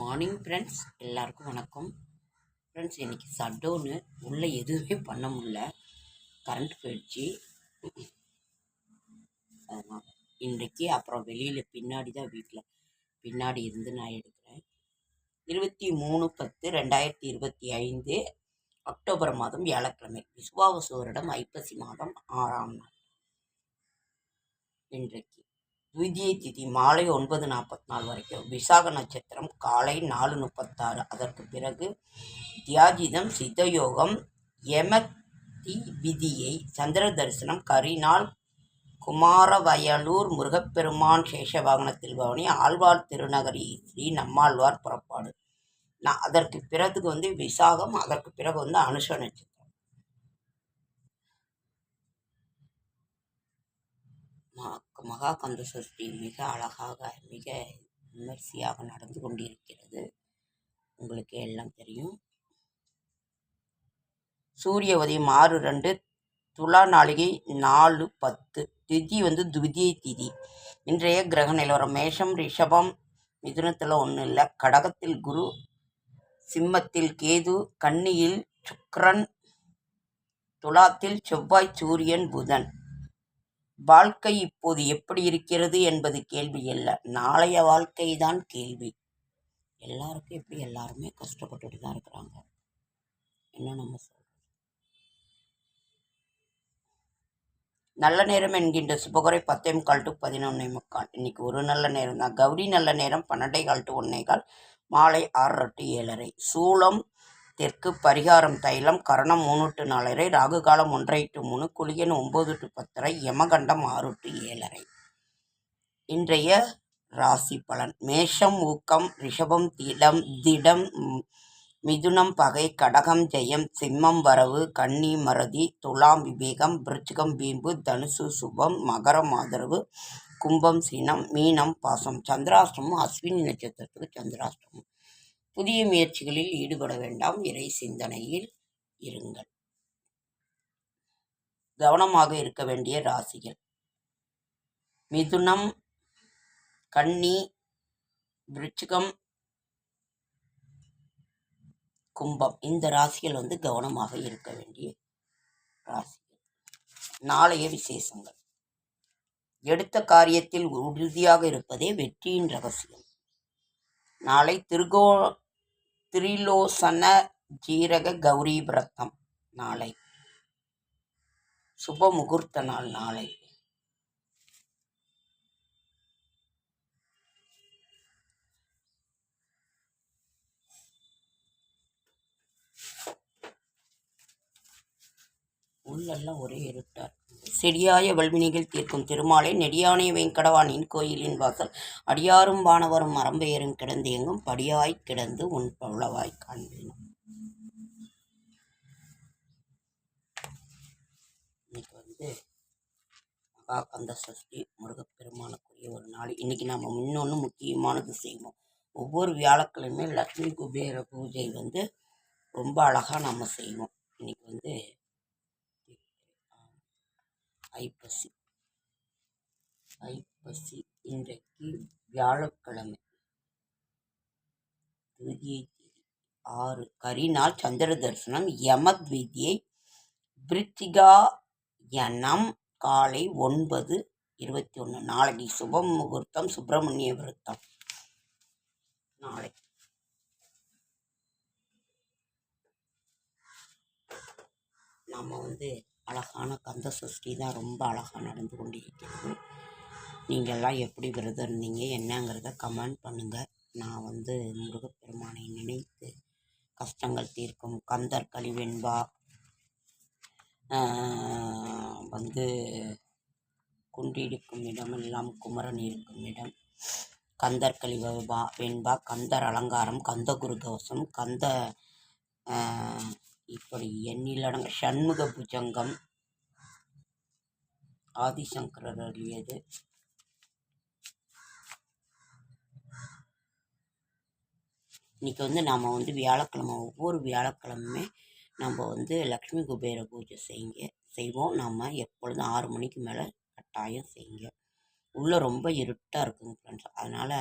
Morning friends, எல்லாருக்கும் வணக்கம். Friends, இன்றைக்கி ஷட்டவுனு, உள்ளே எதுவுமே பண்ண முடியல, கரண்ட் போயிடுச்சு. அதனால் இன்றைக்கி அப்புறம் வெளியில் பின்னாடி தான் வீட்டில் பின்னாடி இருந்து நான் எடுக்கிறேன். 23/10/2025 அக்டோபர் மாதம் வியாழக்கிழமை, விசுவாவசு வருடம் ஐப்பசி மாதம் 6ஆம் நாள். இன்றைக்கு துவிதியை திதி மாலை 9:44 வரைக்கும், விசாக நட்சத்திரம் காலை 4:36, அதற்கு பிறகு தியாஜிதம், சித்தயோகம், யமதி விதியை, சந்திர தரிசனம், கரிநாள், குமாரவயலூர் முருகப்பெருமான் சேஷ வாகனத்தில் பவனி, ஆழ்வார் திருநகரி ஸ்ரீ நம்மாழ்வார் புறப்பாடு. அதற்கு பிறகு விசாகம், அதற்கு பிறகு அனுஷ நட்சத்திரம். மகா கந்த சஷ்டி மிக அழகாக மிக விமர்சையாக நடந்து கொண்டிருக்கிறது. உங்களுக்கு எல்லாம் தெரியும். சூரிய உதயம் 6:02, துலா நாளிகை 4:10, திதி துவிதியை திதி. இன்றைய கிரக நிலவரம்: மேஷம், ரிஷபம், மிதுனத்தில் ஒன்றும் இல்லை, கடகத்தில் குரு, சிம்மத்தில் கேது, கன்னியில் சுக்கிரன், துலாத்தில் செவ்வாய், சூரியன், புதன். வாழ்க்கை இப்போது எப்படி இருக்கிறது என்பது கேள்வி அல்ல, நாளைய வாழ்க்கை தான் கேள்வி. எல்லாருக்கும் எப்படி எல்லாருமே கஷ்டப்பட்டுட்டு தான் இருக்கிறாங்க. என்ன நம்ம சொல்றோம்? நல்ல நேரம் என்கின்ற சுபகுறை 10:15 to 11:45. இன்னைக்கு ஒரு நல்ல நேரம் தான். கௌரி நல்ல நேரம் 12:15 to 1:15, மாலை 6:30 to 7:30. சூளம் தெற்கு, பரிகாரம் தைலம், கரணம் 3 to 4:30, ராகு காலம் 1:30 to 3, குளிகன் 9 to 10:30, யமகண்டம் 6 to 7:30. இன்றைய ராசி பலன்: மேஷம் ஊக்கம், ரிஷபம் திடம், மிதுனம் பகை, கடகம் ஜெயம், சிம்மம் வரவு, கன்னி மறதி, துலாம் விவேகம், விருச்சிகம் வீம்பு, தனுசு சுபம், மகரம் ஆதரவு, கும்பம் சீனம், மீனம் பாசம். சந்திராஷ்டமம் அஸ்வினி நட்சத்திரத்துக்கு சந்திராஷ்டமம். புதிய முயற்சிகளில் ஈடுபட வேண்டாம், இறை சிந்தனையில் இருங்கள். கவனமாக இருக்க வேண்டிய ராசிகள்: மிதுனம், கன்னி, விருச்சிகம், கும்பம். இந்த ராசிகள் கவனமாக இருக்க வேண்டிய ராசிகள். நாளைய விசேஷங்கள்: எடுத்த காரியத்தில் உறுதியாக இருப்பதே வெற்றியின் ரகசியம். நாளை திரிலோசன ஜீரக கௌரி விரதம். நாளை சுப முகூர்த்த நாள். நாளை உள்ளெல்லாம் ஒரே இருட்டார். செடியாய வல்வினிகள் தீர்க்கும் திருமாலை, நெடியானை வெங்கடவானின் கோயிலின் வாசல், அடியாரும் வானவரும் மரம்பெயரும் கிடந்து எங்கும் படியாய் கிடந்து உன் பவளவாய் காண்பேன். இன்னைக்கு மகா கந்த சஷ்டி, முருகப்பெருமானுக்குரிய ஒரு நாள். இன்னைக்கு நம்ம இன்னொன்று முக்கியமானது செய்வோம். ஒவ்வொரு வியாழக்கிழமை லக்ஷ்மி குபேர பூஜை ரொம்ப அழகாக நம்ம செய்வோம். இன்னைக்கு ஐப்பசி. இன்றைக்கு வியாழக்கிழமை, 6 கரிநாள், சந்திர தரிசனம், யமத்விதியை, விருச்சிகாயனம் காலை 9:21. நாளைக்கு சுப முகூர்த்தம், சுப்பிரமணிய விரதம். நாளை நம்ம அழகான கந்த சஷ்டி தான் ரொம்ப அழகாக நடந்து கொண்டிருக்கிறது. நீங்கள்லாம் எப்படி விரதம் இருந்தீங்க என்னங்கிறத கமெண்ட் பண்ணுங்கள். நான் முருகப்பெருமானை நினைத்து கஷ்டங்கள் தீர்க்கும் கந்தர் கலிவெண்பா, குன்றிருக்கும் இடமெல்லாம் குமரன் இருக்கும் இடம், கந்தர் கலிவெண்பா, கந்தர் அலங்காரம், கந்த குரு கவசம், கந்த இப்படி எண்ணிலடங்க சண்முக புஜங்கம், ஆதிசங்கரர் அருளியது. இன்னைக்கு நாம் வியாழக்கிழமை, ஒவ்வொரு வியாழக்கிழமையுமே நம்ம லக்ஷ்மி குபேர பூஜை செய்வோம். நம்ம எப்பொழுதும் 6 மணிக்கு மேலே கட்டாயம் செய்யுங்க. உள்ளே ரொம்ப இருட்டாக இருக்குங்க ஃப்ரெண்ட்ஸ். அதனால்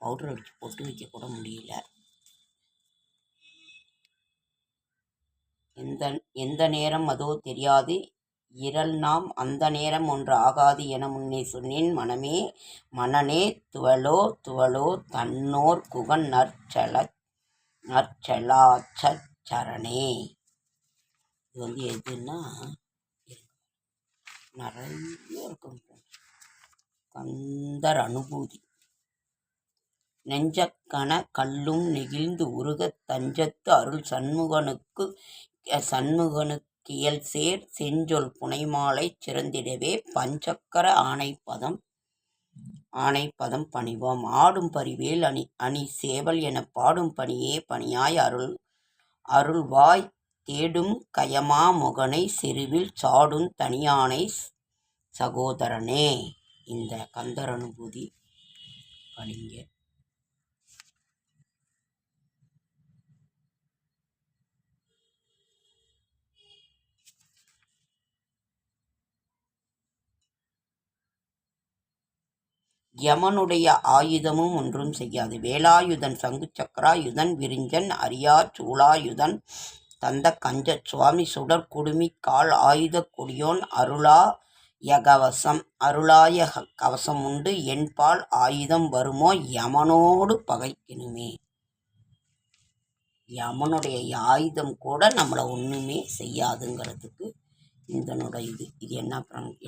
பவுடர் அடித்து பொட்டு வைக்க கூட முடியல. எந்த நேரம் அதோ தெரியாது இரல் நாம் அந்த நேரம் ஒன்று ஆகாது என முன்னே சொன்னேன் மனனே துவளோ தன்னோர் குகன் நற்செலாச்சரணே. இது எதுன்னா நிறைய இருக்கும். கந்தர் அனுபூதி. நெஞ்சக்கன கல்லும் நெகிழ்ந்து உருகத் தஞ்சத்து அருள் சண்முகனுக்கியல் சேர் செஞ்சொல் புனைமாலை சிறந்திடவே பஞ்சக்கர ஆணைப்பதம் பணிவோம். ஆடும் பரிவேல் அணி சேவல் எனப் பாடும் பணியே பணியாய் அருள்வாய் தேடும் கயமா முகனை செருவில் சாடும் தனியானை சகோதரனே. இந்த கந்தர் அனுபூதி படிங்க. யமனுடைய ஆயுதமும் ஒன்றும் செய்யாது. வேலாயுதன் சங்கு சக்கராயுதன் விரிஞ்சன் அரியா சூலாயுதன் தந்த கஞ்ச சுவாமி சுடர் குடுமி கால் ஆயுத கொடியோன் அருளாய கவசம் உண்டு என்பால் ஆயுதம் வருமோ யமனோடு பகைக்கணுமே. யமனுடைய ஆயுதம் கூட நம்மளை ஒன்றுமே செய்யாதுங்கிறதுக்கு இதனுடைய இது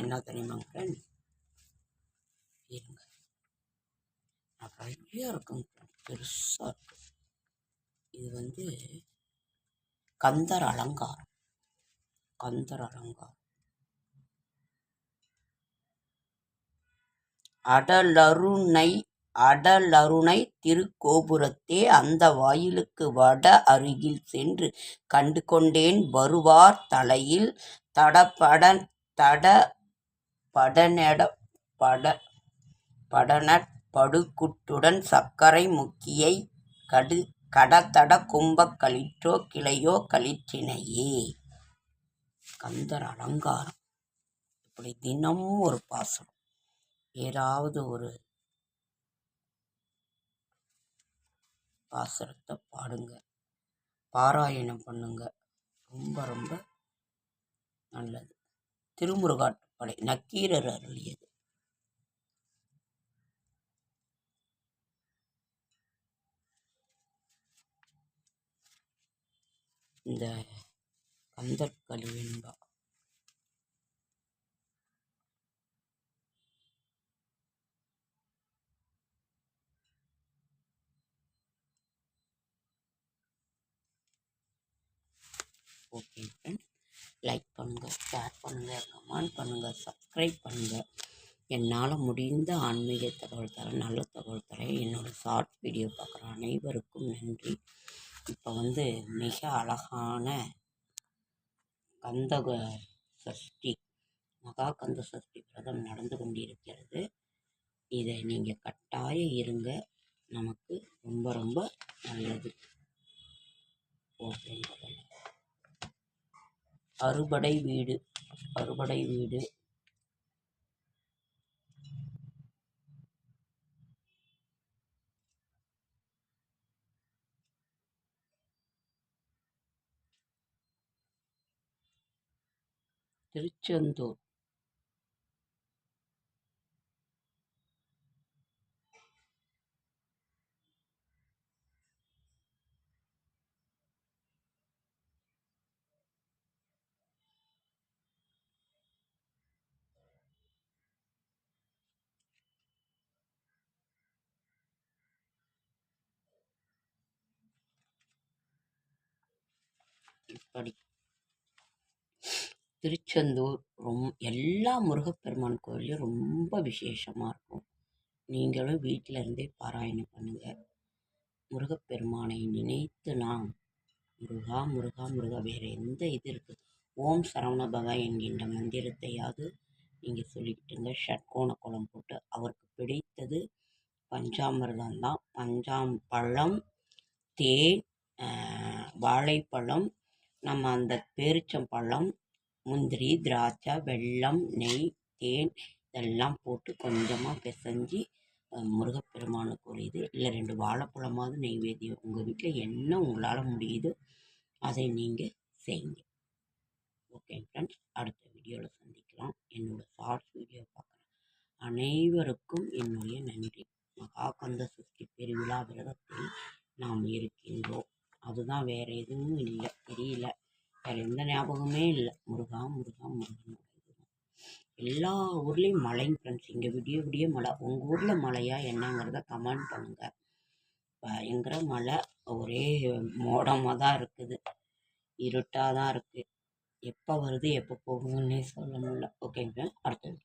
என்ன தெரியுமாங்க, நிறைய இருக்கும், பெருசா இருக்கு. இது கந்தர் அலங்காரம். அடலருணை திருக்கோபுரத்தே அந்த வாயிலுக்கு வட அருகில் சென்று கண்டு கொண்டேன் வருவார் தலையில் படுகுட்டுடன் சர்க்கரை முக்கியை கடத்தட கும்பக் களிற்றோ கிளையோ களிற்றினையே. கந்தர் அலங்காரம். இப்படி தினமும் ஒரு பாசுரம், ஏதாவது ஒரு பாசுரத்தை பாடுங்க, பாராயணம் பண்ணுங்க, ரொம்ப ரொம்ப நல்லது. திருமுருகாற்றுப்படை நக்கீரர் அருளியது. இந்த கந்தர் கலிவெண்பா ஓகே ஃப்ரெண்ட்ஸ், லைக் பண்ணுங்கள், ஷேர் பண்ணுங்கள், கமெண்ட் பண்ணுங்கள், சப்ஸ்கிரைப் பண்ணுங்கள். என்னால் முடிந்த ஆன்மீக தகவல் தர, நல்ல தகவல் தர என்னோடய ஷார்ட் வீடியோ பார்க்குற அனைவருக்கும் நன்றி. இப்போ மிக அழகான கந்த சஷ்டி, மகா கந்த சஷ்டி விரதம் நடந்து கொண்டிருக்கிறது. இதை நீங்கள் கட்டாயம் இருங்க, நமக்கு ரொம்ப ரொம்ப நல்லது. ஓகே, அறுபடை வீடு திருச்செந்தூர். இப்படி திருச்செந்தூர் எல்லா முருகப்பெருமான் கோயிலையும் ரொம்ப விசேஷமாக இருக்கும். நீங்களும் வீட்டில் இருந்தே பாராயணம் பண்ணுங்கள். முருகப்பெருமானை நினைத்து நாம் முருகா முருகா முருகா, வேறு எந்த இது இருக்குது, ஓம் சரவண பவா என்கின்ற மந்திரத்தையாவது நீங்கள் சொல்லிக்கிட்டுங்க. ஷட்கோண கோலம் போட்டு அவருக்கு பிடித்தது பஞ்சாமிர்தம் தான். பழம், தேன், வாழைப்பழம், நம்ம அந்த பேரிச்சம்பழம், முந்திரி, திராட்சை, வெல்லம், நெய், தேன் இதெல்லாம் போட்டு கொஞ்சமாக பிசைஞ்சு முருகப்பெருமானுக்கு ஒரு இது இல்லை 2 வாழைப்பழமாவது நெய்வேத்தியம் உங்கள் வீட்டில் என்ன உங்களால் முடியுதோ அதை நீங்கள் செய்யுங்க. ஓகே ஃப்ரெண்ட்ஸ், அடுத்த வீடியோவில் சந்திக்கலாம். என்னோடய ஷார்ட்ஸ் வீடியோ பார்க்குறேன் அனைவருக்கும் என்னுடைய நன்றி. மகாகந்த சஷ்டி பெருவிழா விரதத்தில் நாம் இருக்கின்றோம். அதுதான், வேறு எதுவும் இல்லை, தெரியல, வேறு எந்த ஞாபகமே இல்லை. முருகா முருகா முருகன். எல்லா ஊர்லேயும் மழைங்க ஃப்ரெண்ட்ஸ். இங்கே விடிய மழை. உங்கள் ஊரில் மழையா என்னங்கிறத கமெண்ட் பண்ணுங்கள். பயங்கர மழை, ஒரே மோடமாக தான் இருக்குது, இருட்டாக தான் இருக்குது. எப்போ வருது எப்போ போகுதுன்னே சொல்ல முடியல. ஓகேங்க, அடுத்தது.